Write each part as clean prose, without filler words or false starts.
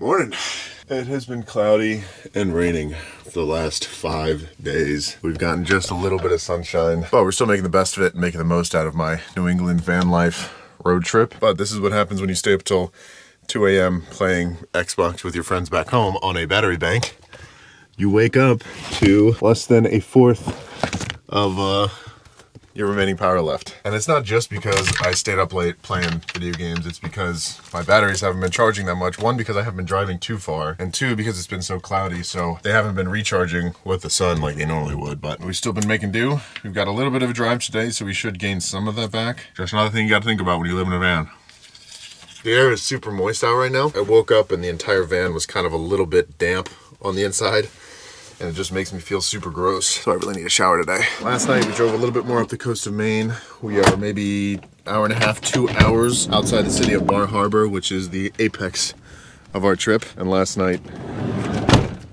Morning. It has been cloudy and raining for the last 5 days. We've gotten just a little bit of sunshine, but we're still making the best of it and making the most out of my New England van life road trip. But this is what happens when you stay up till 2 a.m. playing Xbox with your friends back home on a battery bank. You wake up to less than a fourth of your remaining power left. And it's not just because I stayed up late playing video games, it's because my batteries haven't been charging that much. One, because I haven't been driving too far, and two, because it's been so cloudy, so they haven't been recharging with the sun like they normally would. But we've still been making do. We've got a little bit of a drive today, so we should gain some of that back. Just another thing you gotta think about when you live in a van. The air is super moist out right now. I woke up and the entire van was kind of a little bit damp on the inside, and it just makes me feel super gross. So I really need a shower today. Last night we drove a little bit more up the coast of Maine. We are maybe hour and a half, 2 hours outside the city of Bar Harbor, which is the apex of our trip. And last night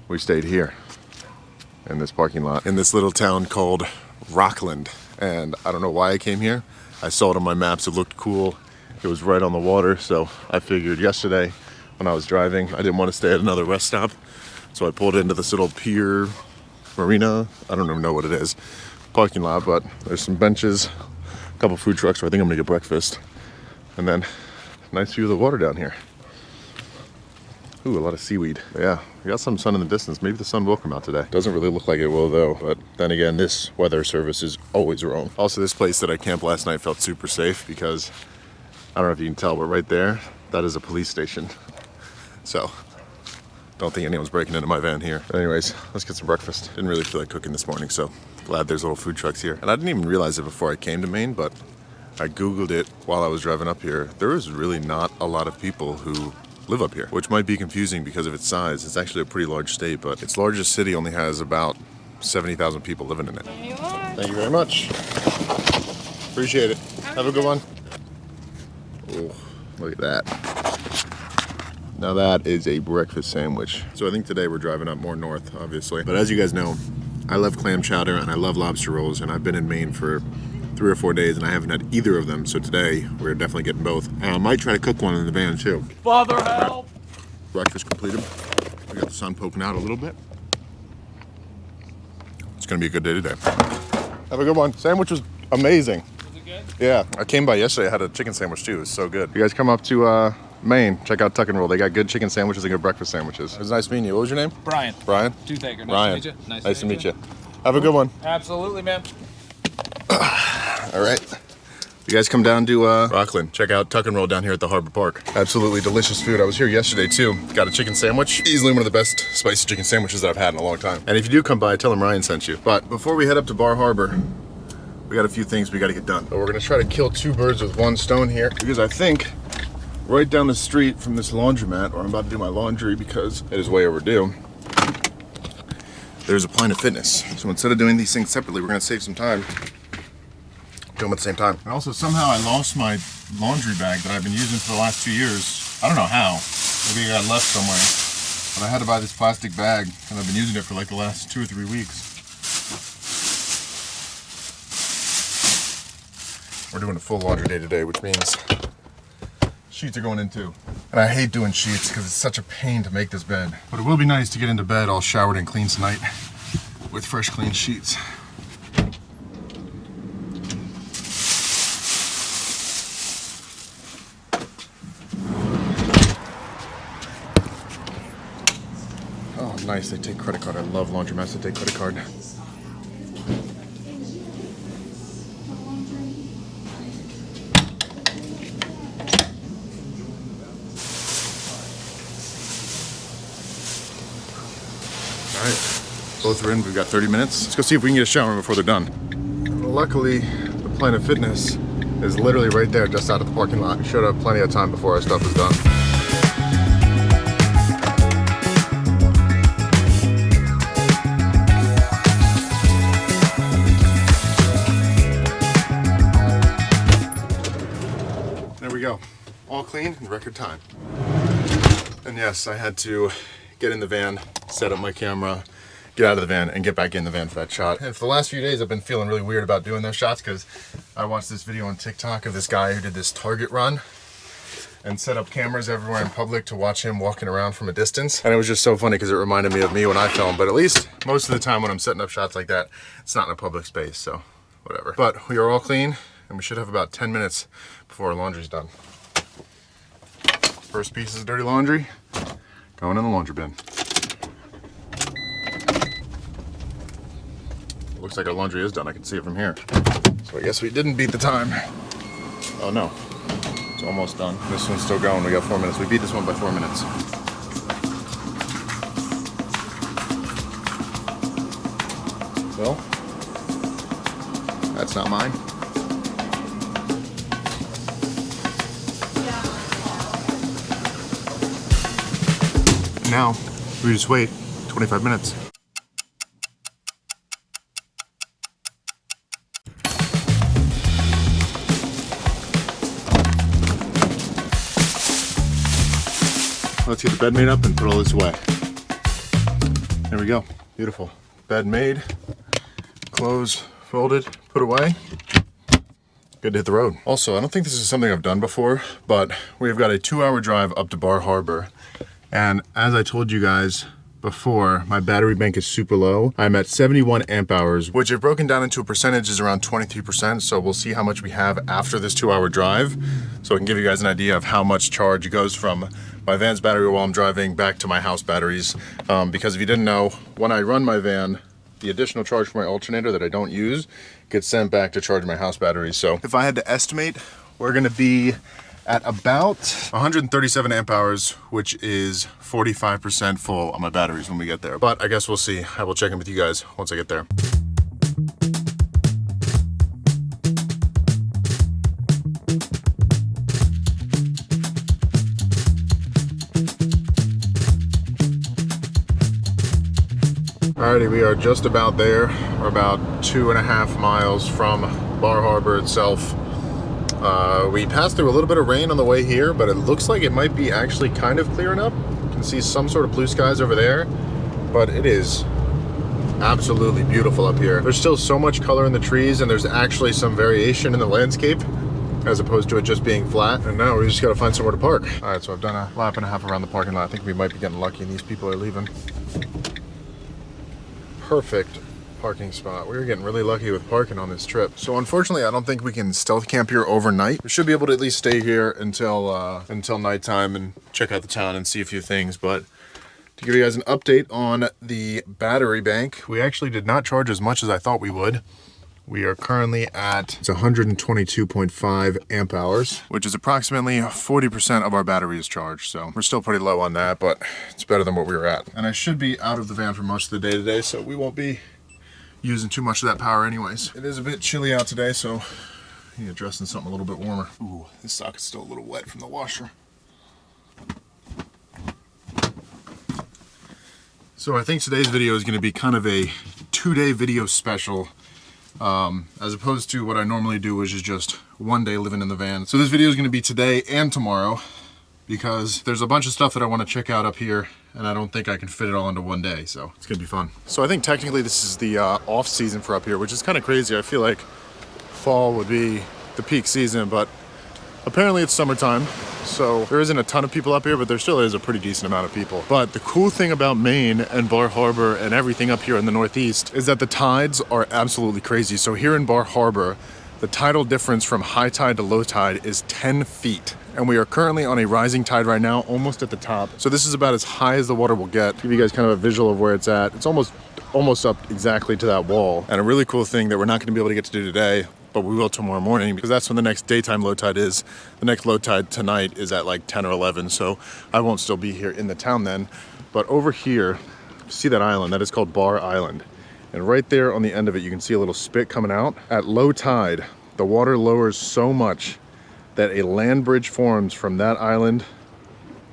we stayed here in this parking lot in this little town called Rockland. And I don't know why I came here. I saw it on my maps, it looked cool. It was right on the water, so I figured yesterday when I was driving, I didn't want to stay at another rest stop. So I pulled into this little pier, marina, I don't even know what it is, parking lot, but there's some benches, a couple food trucks, so I think I'm gonna get breakfast. And then, nice view of the water down here. Ooh, a lot of seaweed. But yeah, we got some sun in the distance. Maybe the sun will come out today. Doesn't really look like it will though, but then again, this weather service is always wrong. Also, this place that I camped last night felt super safe because, I don't know if you can tell, but right there, that is a police station. So, don't think anyone's breaking into my van here. But anyways, let's get some breakfast. Didn't really feel like cooking this morning, so glad there's little food trucks here. And I didn't even realize it before I came to Maine, but I Googled it while I was driving up here. There is really not a lot of people who live up here, which might be confusing because of its size. It's actually a pretty large state, but its largest city only has about 70,000 people living in it. There you are. Thank you very much. Appreciate it. Have a good one. Oh, look at that. Now that is a breakfast sandwich. So I think today we're driving up more north, obviously. But as you guys know, I love clam chowder and I love lobster rolls, and I've been in Maine for 3 or 4 days and I haven't had either of them. So today we're definitely getting both. And I might try to cook one in the van too. Father, help! Breakfast completed. We got the sun poking out a little bit. It's gonna be a good day today. Have a good one. Sandwich was amazing. Was it good? Yeah, I came by yesterday. I had a chicken sandwich too. It was so good. You guys come up to Maine, check out Tuck and Roll. They got good chicken sandwiches and good breakfast sandwiches. It was nice meeting you. What was your name? Brian. Brian? Toothaker. Nice Ryan. to meet you. Nice to meet you. Have a good one. Absolutely, man. All right. You guys come down to Rockland. Check out Tuck and Roll down here at the Harbor Park. Absolutely delicious food. I was here yesterday too. Got a chicken sandwich. Easily one of the best spicy chicken sandwiches that I've had in a long time. And if you do come by, tell them Ryan sent you. But before we head up to Bar Harbor, we got a few things we got to get done. But we're gonna try to kill 2 birds with 1 stone here, because I think right down the street from this laundromat, where I'm about to do my laundry because it is way overdue, there's a Planet Fitness. So instead of doing these things separately, we're gonna save some time, do them at the same time. And also somehow I lost my laundry bag that I've been using for the last 2 years. I don't know how. Maybe it got left somewhere. But I had to buy this plastic bag and I've been using it for like the last 2 or 3 weeks. We're doing a full laundry day today, which means sheets are going in too. And I hate doing sheets because it's such a pain to make this bed. But it will be nice to get into bed all showered and clean tonight with fresh, clean sheets. Oh, nice, they take credit card. I love laundromats that take credit card. Both are in. We've got 30 minutes. Let's go see if we can get a shower before they're done. Luckily, the Planet Fitness is literally right there just out of the parking lot. We should have plenty of time before our stuff is done. There we go. All clean in record time. And yes, I had to get in the van, set up my camera, get out of the van, and get back in the van for that shot. And for the last few days, I've been feeling really weird about doing those shots because I watched this video on TikTok of this guy who did this Target run. and set up cameras everywhere in public to watch him walking around from a distance. And it was just so funny because it reminded me of me when I film, but at least most of the time when I'm setting up shots like that, it's not in a public space, so whatever. But we are all clean and we should have about 10 minutes before our laundry's done. First piece of dirty laundry going in the laundry bin. Looks like our laundry is done. I can see it from here. So I guess we didn't beat the time. Oh no, it's almost done. This one's still going. We got 4 minutes. We beat this one by 4 minutes. Well, that's not mine. Now, we just wait 25 minutes. Let's get the bed made up and put all this away. There we go. Beautiful. Bed made, clothes folded, put away. Good to hit the road. Also, I don't think this is something I've done before, but we've got a 2-hour drive up to Bar Harbor. And as I told you guys before, my battery bank is super low. I'm at 71 amp hours, which if broken down into a percentage is around 23%. So we'll see how much we have after this 2-hour drive. So I can give you guys an idea of how much charge goes from my van's battery while I'm driving back to my house batteries. Because if you didn't know, when I run my van, the additional charge for my alternator that I don't use gets sent back to charge my house batteries. So if I had to estimate, we're gonna be at about 137 amp hours, which is 45% full on my batteries when we get there. But I guess we'll see. I will check in with you guys once I get there. Alrighty, we are just about there. We're about 2.5 miles from Bar Harbor itself. We passed through a little bit of rain on the way here, but it looks like it might be actually kind of clearing up. You can see some sort of blue skies over there, but it is absolutely beautiful up here. There's still so much color in the trees, and there's actually some variation in the landscape as opposed to it just being flat. And now we just gotta find somewhere to park. All right, so I've done a lap and a half around the parking lot. I think we might be getting lucky and these people are leaving. Perfect parking spot. We were getting really lucky with parking on this trip. So unfortunately, I don't think we can stealth camp here overnight. We should be able to at least stay here until nighttime and check out the town and see a few things. But to give you guys an update on the battery bank, we actually did not charge as much as I thought we would. We are currently at 122.5 amp hours, which is approximately 40% of our battery is charged. So we're still pretty low on that, but it's better than what we were at. And I should be out of the van for most of the day today, so we won't be using too much of that power anyways. It is a bit chilly out today, so I need to dress in something a little bit warmer. Ooh, this socket's still a little wet from the washer. So I think today's video is going to be kind of a 2-day video special, as opposed to what I normally do, which is just 1 day living in the van. So this video is going to be today and tomorrow, because there's a bunch of stuff that I want to check out up here, and I don't think I can fit it all into 1 day, so it's gonna be fun. So I think technically this is the off season for up here, which is kind of crazy. I feel like fall would be the peak season, but apparently it's summertime, so there isn't a ton of people up here, but there still is a pretty decent amount of people. But the cool thing about Maine and Bar Harbor and everything up here in the Northeast is that the tides are absolutely crazy. So here in Bar Harbor, the tidal difference from high tide to low tide is 10 feet. And we are currently on a rising tide right now, almost at the top. So this is about as high as the water will get. Give you guys kind of a visual of where it's at. It's almost up exactly to that wall. And a really cool thing that we're not gonna be able to get to do today, but we will tomorrow morning, because that's when the next daytime low tide is. The next low tide tonight is at like 10 or 11, so I won't still be here in the town then. But over here, see that island? That is called Bar Island. And right there on the end of it, you can see a little spit coming out. At low tide, the water lowers so much that a land bridge forms from that island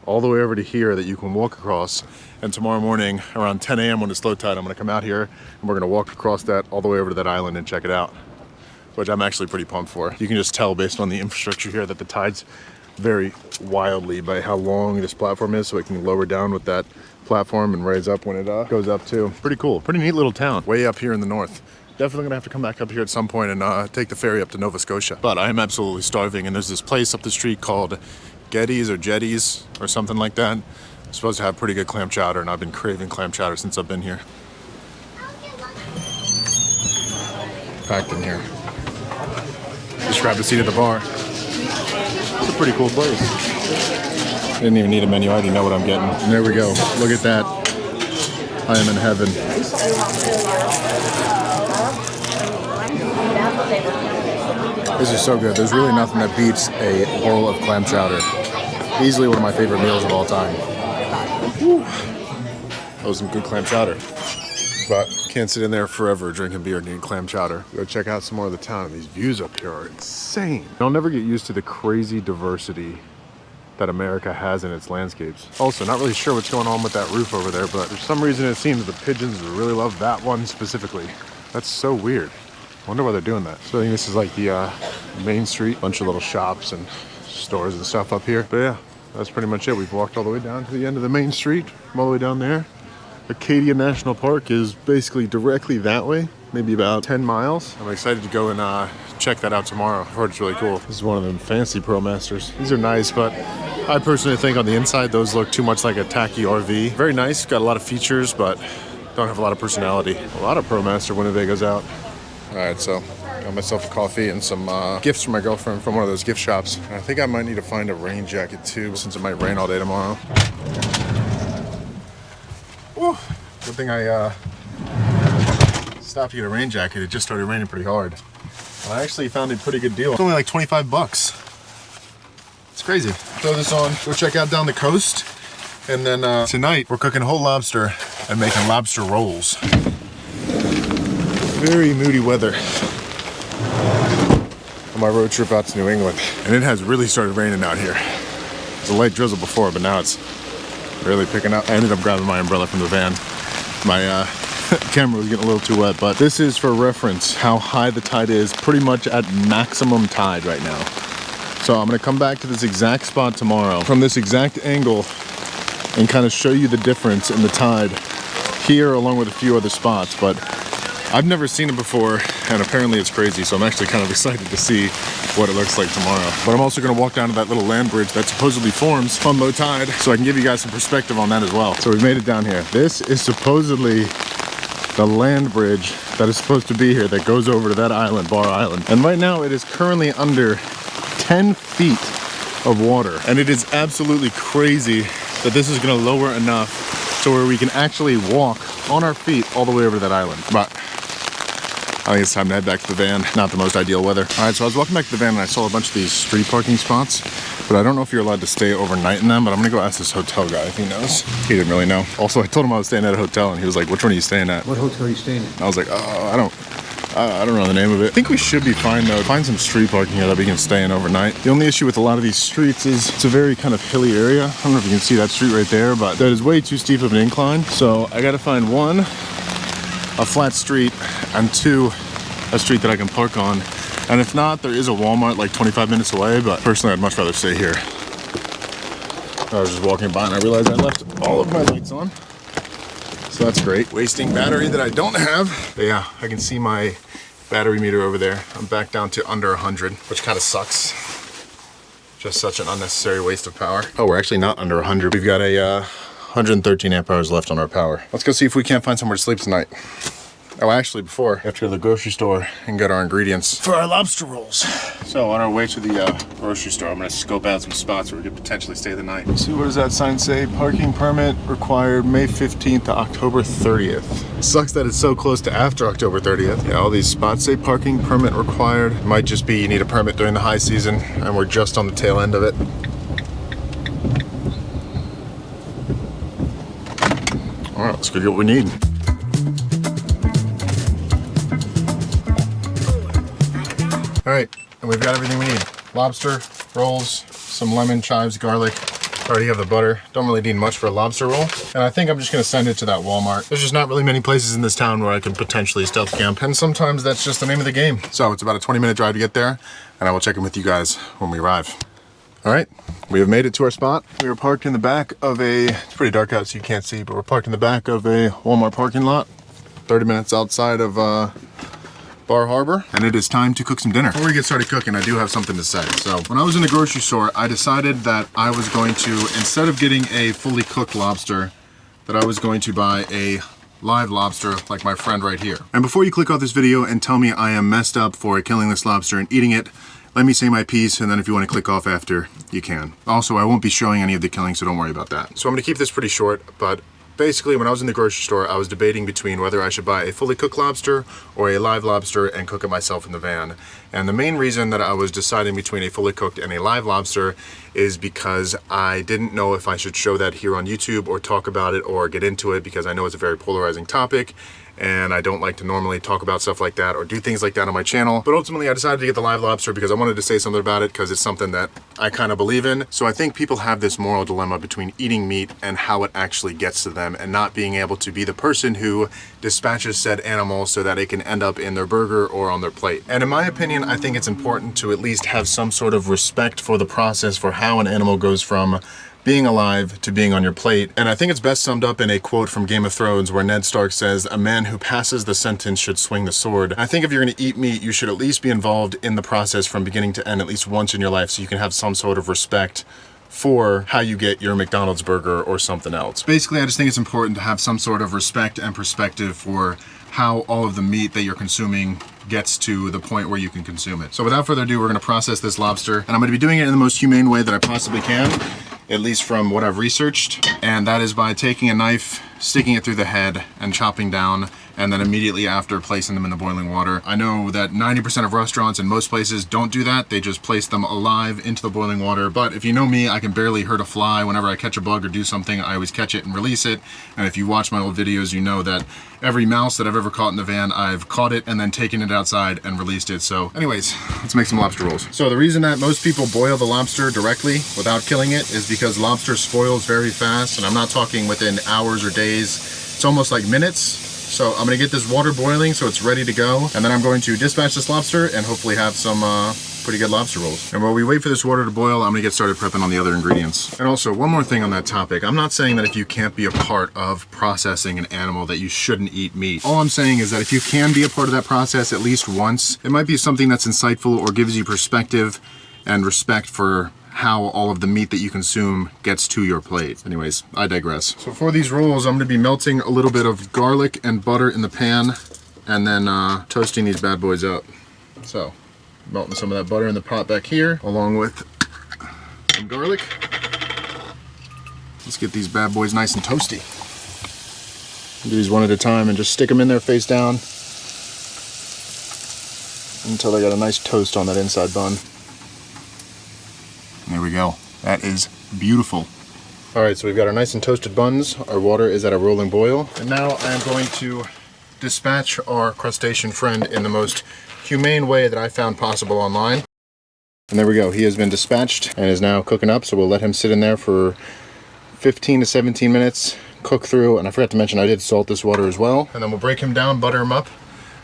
all the way over to here that you can walk across. And tomorrow morning around 10 a.m. when it's low tide, I'm gonna come out here and we're gonna walk across that all the way over to that island and check it out, which I'm actually pretty pumped for. You can just tell based on the infrastructure here that the tides vary wildly by how long this platform is, so it can lower down with that platform and raise up when it goes up too. Pretty cool, pretty neat little town, way up here in the north. Definitely gonna have to come back up here at some point and take the ferry up to Nova Scotia. But I am absolutely starving, and there's this place up the street called Getty's or Jetty's or something like that. It's supposed to have pretty good clam chowder, and I've been craving clam chowder since I've been here. Packed in here. Just grabbed a seat at the bar. It's a pretty cool place. Didn't even need a menu, I already know what I'm getting. And there we go, look at that. I am in heaven. This is so good. There's really nothing that beats a bowl of clam chowder. Easily one of my favorite meals of all time. Whew. That was some good clam chowder. But can't sit in there forever drinking beer and eating clam chowder. Go check out some more of the town. These views up here are insane. I'll never get used to the crazy diversity that America has in its landscapes. Also, not really sure what's going on with that roof over there, but for some reason it seems the pigeons really love that one specifically. That's so weird. I wonder why they're doing that. So I think this is like the Main Street. Bunch of little shops and stores and stuff up here. But yeah, that's pretty much it. We've walked all the way down to the end of the Main Street, from all the way down there. Acadia National Park is basically directly that way, maybe about 10 miles. I'm excited to go and check that out tomorrow. I've heard it's really cool. This is one of them fancy ProMasters. These are nice, but I personally think on the inside, those look too much like a tacky RV. Very nice, got a lot of features, but don't have a lot of personality. A lot of ProMaster Winnebagos out. All right, so got myself a coffee and some gifts from my girlfriend from one of those gift shops. And I think I might need to find a rain jacket too, since it might rain all day tomorrow. Whew. Good thing I stopped to get a rain jacket. It just started raining pretty hard. And I actually found a pretty good deal. It's only like 25 bucks. It's crazy. Throw this on, go check out down the coast. And then tonight we're cooking whole lobster and making lobster rolls. Very moody weather on my road trip out to New England. And it has really started raining out here. It was a light drizzle before, but now it's really picking up. I ended up grabbing my umbrella from the van. My camera was getting a little too wet, but this is for reference how high the tide is, pretty much at maximum tide right now. So I'm gonna come back to this exact spot tomorrow from this exact angle and kind of show you the difference in the tide here along with a few other spots. But I've never seen it before, and apparently it's crazy, so I'm actually kind of excited to see what it looks like tomorrow. But I'm also gonna walk down to that little land bridge that supposedly forms on low tide, so I can give you guys some perspective on that as well. So we've made it down here. This is supposedly the land bridge that is supposed to be here that goes over to that island, Bar Island. And right now it is currently under 10 feet of water. And it is absolutely crazy that this is gonna lower enough to where we can actually walk on our feet all the way over to that island. But I think it's time to head back to the van. Not the most ideal weather. All right, so I was walking back to the van and I saw a bunch of these street parking spots, but I don't know if you're allowed to stay overnight in them, but I'm gonna go ask this hotel guy if he knows. He didn't really know. Also, I told him I was staying at a hotel and he was like, which one are you staying at? What hotel are you staying at? I was like, oh, I don't know the name of it. I think we should be fine though. Find some street parking here that we can stay in overnight. The only issue with a lot of these streets is it's a very kind of hilly area. I don't know if you can see that street right there, but that is way too steep of an incline. So I gotta find one, a flat street, and two, a street that I can park on. And if not, there is a Walmart like 25 minutes away, but personally I'd much rather stay here. I was just walking by and I realized I left all of my lights on. So that's great. Wasting battery that I don't have. But yeah, I can see my battery meter over there. I'm back down to under 100, which kind of sucks. Just such an unnecessary waste of power. Oh, we're actually not under 100. We've got a 113 amp hours left on our power. Let's go see if we can't find somewhere to sleep tonight. Oh, actually, before, we have to go to the grocery store and get our ingredients for our lobster rolls. So on our way to the grocery store, I'm gonna scope out some spots where we could potentially stay the night. Let's see, what does that sign say? Parking permit required May 15th to October 30th. It sucks that it's so close to after October 30th. Yeah, all these spots say parking permit required. It might just be you need a permit during the high season, and we're just on the tail end of it. All right, let's go get what we need. All right, and we've got everything we need. Lobster, rolls, some lemon, chives, garlic. I already have the butter. Don't really need much for a lobster roll. And I think I'm just gonna send it to that Walmart. There's just not really many places in this town where I can potentially stealth camp. And sometimes that's just the name of the game. So it's about a 20-minute drive to get there, and I will check in with you guys when we arrive. All right, we have made it to our spot. We are parked in the back of it's pretty dark out so you can't see, but we're parked in the back of a Walmart parking lot. 30 minutes outside of Bar Harbor, and it is time to cook some dinner. Before we get started cooking, I do have something to say. So when I was in the grocery store, I decided that I was going to, instead of getting a fully cooked lobster, that I was going to buy a live lobster like my friend right here. And before you click off this video and tell me I am messed up for killing this lobster and eating it, let me say my piece, and then if you want to click off after, you can. Also, I won't be showing any of the killing, so don't worry about that. So I'm gonna keep this pretty short, but basically, when I was in the grocery store, I was debating between whether I should buy a fully cooked lobster or a live lobster and cook it myself in the van. And the main reason that I was deciding between a fully cooked and a live lobster is because I didn't know if I should show that here on YouTube or talk about it or get into it, because I know it's a very polarizing topic and I don't like to normally talk about stuff like that or do things like that on my channel. But ultimately I decided to get the live lobster because I wanted to say something about it, because it's something that I kind of believe in. So I think people have this moral dilemma between eating meat and how it actually gets to them, and not being able to be the person who dispatches said animal so that it can end up in their burger or on their plate. And in my opinion, I think it's important to at least have some sort of respect for the process for how an animal goes from being alive to being on your plate. And I think it's best summed up in a quote from Game of Thrones where Ned Stark says, "A man who passes the sentence should swing the sword." I think if you're gonna eat meat, you should at least be involved in the process from beginning to end at least once in your life, so you can have some sort of respect for how you get your McDonald's burger or something else. Basically, I just think it's important to have some sort of respect and perspective for how all of the meat that you're consuming gets to the point where you can consume it. So without further ado, we're gonna process this lobster, and I'm gonna be doing it in the most humane way that I possibly can, at least from what I've researched, and that is by taking a knife, sticking it through the head, and chopping down, and then immediately after placing them in the boiling water. I know that 90% of restaurants in most places don't do that. They just place them alive into the boiling water. But if you know me, I can barely hurt a fly. Whenever I catch a bug or do something, I always catch it and release it. And if you watch my old videos, you know that every mouse that I've ever caught in the van, I've caught it and then taken it outside and released it. So anyways, let's make some lobster rolls. So the reason that most people boil the lobster directly without killing it is because lobster spoils very fast. And I'm not talking within hours or days. It's almost like minutes. So I'm gonna get this water boiling so it's ready to go, and then I'm going to dispatch this lobster and hopefully have some pretty good lobster rolls. And while we wait for this water to boil, I'm gonna get started prepping on the other ingredients. And also, one more thing on that topic. I'm not saying that if you can't be a part of processing an animal that you shouldn't eat meat. All I'm saying is that if you can be a part of that process at least once, it might be something that's insightful or gives you perspective and respect for how all of the meat that you consume gets to your plate. Anyways, I digress. So for these rolls, I'm gonna be melting a little bit of garlic and butter in the pan, and then toasting these bad boys up. So, melting some of that butter in the pot back here, along with some garlic. Let's get these bad boys nice and toasty. Do these one at a time and just stick them in there face down until they got a nice toast on that inside bun. There we go. That is beautiful. All right, so we've got our nice and toasted buns. Our water is at a rolling boil. And now I'm going to dispatch our crustacean friend in the most humane way that I found possible online. And there we go. He has been dispatched and is now cooking up. So we'll let him sit in there for 15 to 17 minutes, cook through. And I forgot to mention, I did salt this water as well. And then we'll break him down, butter him up,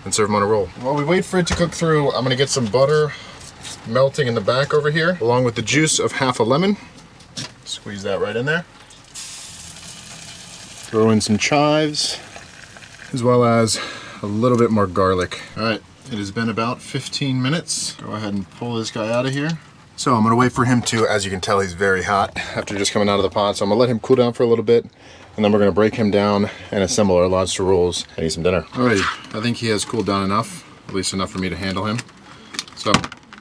and serve him on a roll. While we wait for it to cook through, I'm gonna get some butter melting in the back over here, along with the juice of half a lemon. Squeeze that right in there. Throw in some chives, as well as a little bit more garlic. All right, it has been about 15 minutes. Go ahead and pull this guy out of here. So I'm gonna wait for him to, as you can tell, he's very hot after just coming out of the pot. So I'm gonna let him cool down for a little bit, and then we're gonna break him down and assemble our lobster rolls and eat some dinner. Alrighty, I think he has cooled down enough, at least enough for me to handle him. So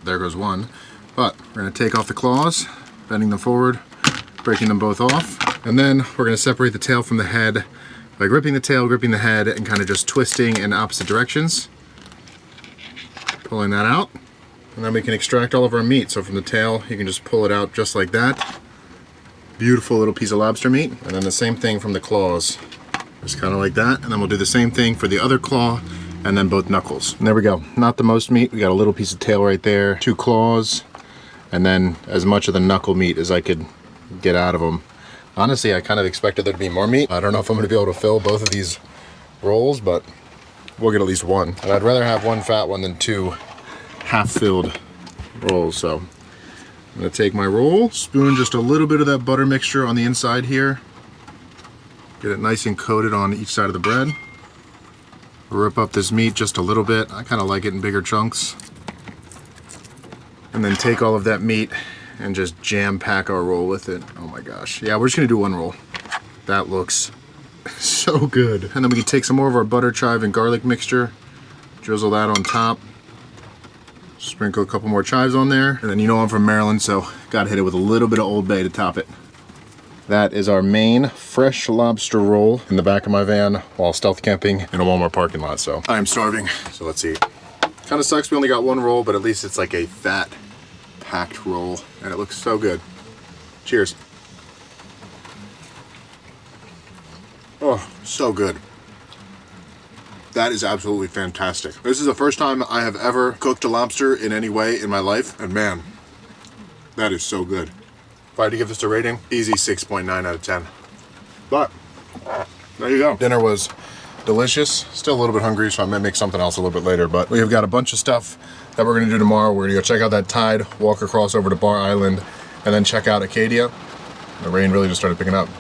there goes one. But we're gonna take off the claws, bending them forward, breaking them both off. And then we're gonna separate the tail from the head by gripping the tail, gripping the head, and kind of just twisting in opposite directions. Pulling that out. And then we can extract all of our meat. So from the tail, you can just pull it out just like that. Beautiful little piece of lobster meat. And then the same thing from the claws. Just kind of like that. And then we'll do the same thing for the other claw, and then both knuckles. And there we go. Not the most meat. We got a little piece of tail right there, 2 claws, and then as much of the knuckle meat as I could get out of them. Honestly, I kind of expected there to be more meat. I don't know if I'm gonna be able to fill both of these rolls, but we'll get at least one. And I'd rather have one fat one than 2 half-filled rolls. So I'm gonna take my roll, spoon just a little bit of that butter mixture on the inside here, get it nice and coated on each side of the bread. Rip up this meat just a little bit. I kind of like it in bigger chunks. And then take all of that meat and just jam pack our roll with it. Oh my gosh. Yeah, we're just gonna do one roll. That looks so good. And then we can take some more of our butter, chive, and garlic mixture, drizzle that on top, sprinkle a couple more chives on there, and then you know I'm from Maryland, so gotta hit it with a little bit of Old Bay to top it. That is our Maine fresh lobster roll in the back of my van while stealth camping in a Walmart parking lot. So I am starving, so let's eat. Kind of sucks we only got one roll, but at least it's like a fat, packed roll, and it looks so good. Cheers. Oh, so good. That is absolutely fantastic. This is the first time I have ever cooked a lobster in any way in my life, and man, that is so good. If I had to give this a rating, easy 6.9 out of 10. But, there you go. Dinner was delicious. Still a little bit hungry, so I might make something else a little bit later, but we have got a bunch of stuff that we're gonna do tomorrow. We're gonna go check out that tide, walk across over to Bar Island, and then check out Acadia. The rain really just started picking up.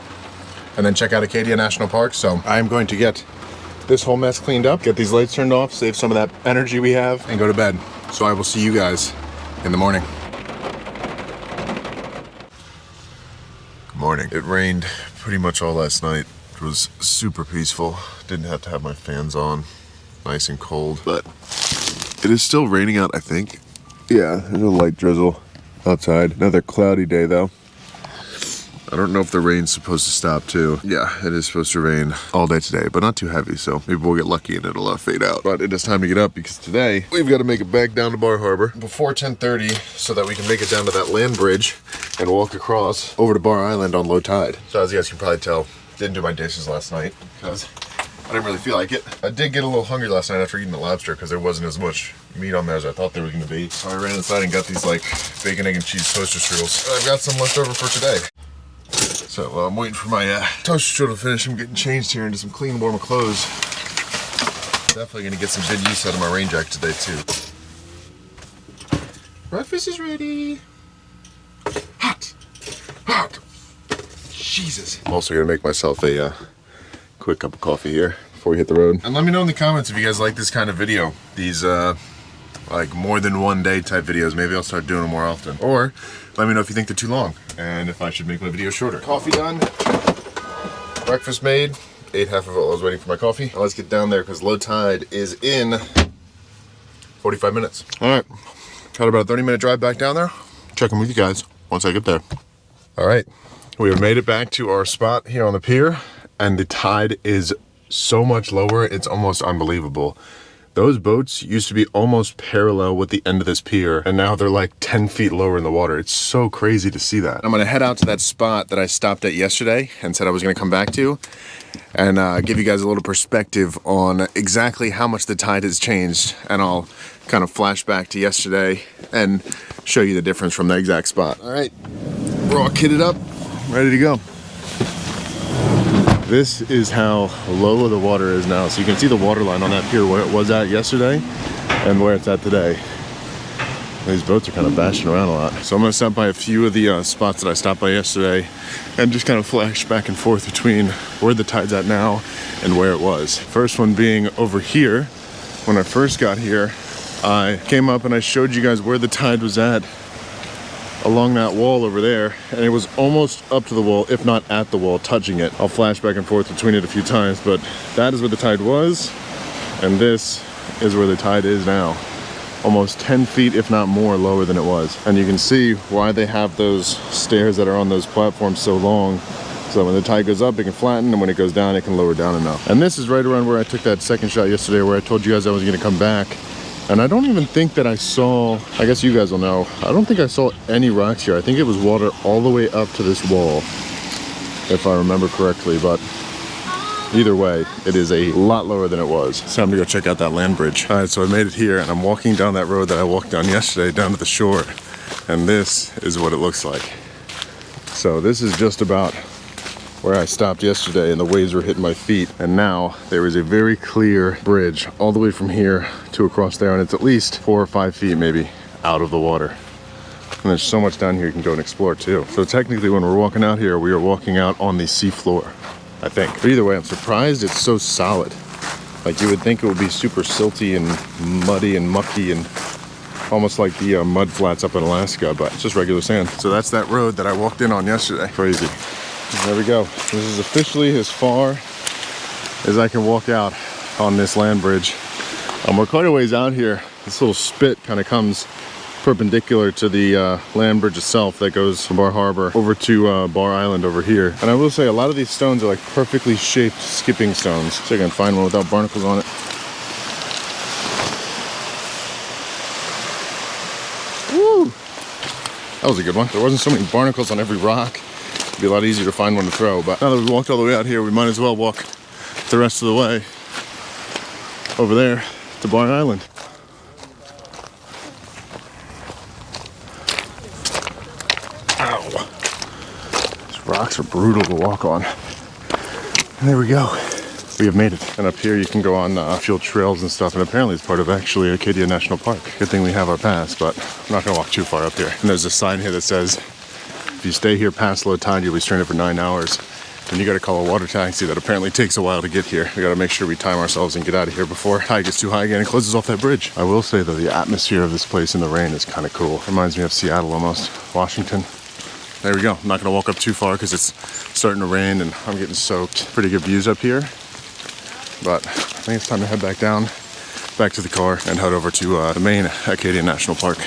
And then check out Acadia National Park. So I'm going to get this whole mess cleaned up, get these lights turned off, save some of that energy we have, and go to bed. So I will see you guys in the morning. Good morning. It rained pretty much all last night. It was super peaceful. Didn't have to have my fans on. Nice and cold, but it is still raining out, I think. Yeah, there's a light drizzle outside. Another cloudy day though. I don't know if the rain's supposed to stop too. Yeah, it is supposed to rain all day today, but not too heavy, so maybe we'll get lucky and it'll fade out. But it is time to get up because today we've got to make it back down to Bar Harbor before 10:30 so that we can make it down to that land bridge and walk across over to Bar Island on low tide. So as you guys can probably tell, didn't do my dishes last night because I didn't really feel like it. I did get a little hungry last night after eating the lobster because there wasn't as much meat on there as I thought there was going to be. So I ran inside and got these like bacon, egg, and cheese toaster strudels. And I've got some left over for today. So I'm waiting for my toaster strudel to finish. I'm getting changed here into some clean, warmer clothes. Definitely going to get some good use out of my rain jacket today too. Breakfast is ready. Hot, hot. Jesus. I'm also going to make myself a quick cup of coffee here before we hit the road. And let me know in the comments if you guys like this kind of video. These like more than one day type videos. Maybe I'll start doing them more often. Or let me know if you think they're too long and if I should make my video shorter. Coffee done. Breakfast made. Ate half of it while I was waiting for my coffee. Now let's get down there because low tide is in 45 minutes. All right, got about a 30-minute drive back down there. Check in with you guys once I get there. All right, we have made it back to our spot here on the pier and the tide is so much lower, it's almost unbelievable. Those boats used to be almost parallel with the end of this pier, and now they're like 10 feet lower in the water. It's so crazy to see that. I'm gonna head out to that spot that I stopped at yesterday and said I was gonna come back to, and give you guys a little perspective on exactly how much the tide has changed, and I'll kind of flash back to yesterday and show you the difference from the exact spot. All right, we're all kitted up, ready to go. This is how low the water is now. So you can see the water line on that pier where it was at yesterday and where it's at today. These boats are kind of bashing around a lot. So I'm gonna stop by a few of the spots that I stopped by yesterday and just kind of flash back and forth between where the tide's at now and where it was. First one being over here. When I first got here, I came up and I showed you guys where the tide was at along that wall over there, and it was almost up to the wall, if not at the wall, touching it. I'll flash back and forth between it a few times, but that is where the tide was, and this is where the tide is now. Almost 10 feet, if not more, lower than it was. And you can see why they have those stairs that are on those platforms so long, so when the tide goes up, it can flatten, and when it goes down, it can lower down enough. And this is right around where I took that second shot yesterday, where I told you guys I was gonna come back. And I don't even think that I saw, I guess you guys will know, I don't think I saw any rocks here. I think it was water all the way up to this wall, if I remember correctly, but either way, it is a lot lower than it was. It's time to go check out that land bridge. All right, so I made it here and I'm walking down that road that I walked down yesterday down to the shore. And this is what it looks like. So this is just about where I stopped yesterday and the waves were hitting my feet. And now there is a very clear bridge all the way from here to across there, and it's at least 4 or 5 feet maybe out of the water. And there's so much down here you can go and explore too. So technically when we're walking out here, we are walking out on the sea floor, I think. But either way, I'm surprised it's so solid. Like you would think it would be super silty and muddy and mucky and almost like the mud flats up in Alaska, but it's just regular sand. So that's that road that I walked in on yesterday. Crazy. There we go. This is officially as far as I can walk out on this land bridge. We're quite a ways out here. This little spit kind of comes perpendicular to the land bridge itself that goes from Bar Harbor over to Bar Island over here. And I will say a lot of these stones are like perfectly shaped skipping stones. So I can find one without barnacles on it. Woo! That was a good one. There wasn't so many barnacles on every rock. It'd be a lot easier to find one to throw. But now that we walked all the way out here, we might as well walk the rest of the way over there to Bar Island. Ow. These rocks are brutal to walk on. And there we go. We have made it. And up here you can go on field trails and stuff, and apparently it's part of actually Acadia National Park. Good thing we have our pass, but I'm not gonna walk too far up here. And there's a sign here that says, if you stay here past low tide, you'll be stranded for 9 hours. And you gotta call a water taxi that apparently takes a while to get here. We gotta make sure we time ourselves and get out of here before tide gets too high again and closes off that bridge. I will say though, the atmosphere of this place in the rain is kind of cool. Reminds me of Seattle almost, Washington. There we go. I'm not gonna walk up too far because it's starting to rain and I'm getting soaked. Pretty good views up here. But I think it's time to head back down, back to the car and head over to the Maine Acadia National Park.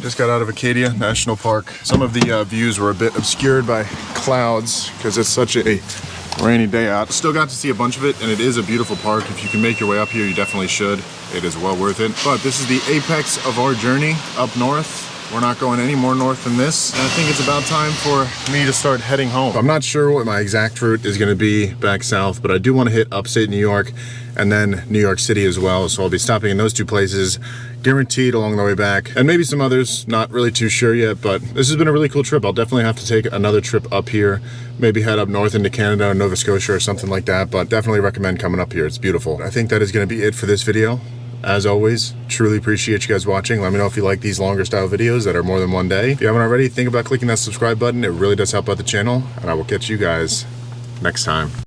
Just got out of Acadia National Park. Some of the views were a bit obscured by clouds because it's such a rainy day out. Still got to see a bunch of it, and it is a beautiful park. If you can make your way up here, you definitely should. It is well worth it. But this is the apex of our journey up north. We're not going any more north than this, and I think it's about time for me to start heading home. I'm not sure what my exact route is gonna be back south, but I do want to hit upstate New York and then New York City as well. So I'll be stopping in those two places, guaranteed along the way back, and maybe some others, not really too sure yet, but this has been a really cool trip. I'll definitely have to take another trip up here, maybe head up north into Canada or Nova Scotia or something like that, but definitely recommend coming up here. It's beautiful. I think that is gonna be it for this video. As always, truly appreciate you guys watching. Let me know if you like these longer style videos that are more than one day. If you haven't already, think about clicking that subscribe button. It really does help out the channel, and I will catch you guys next time.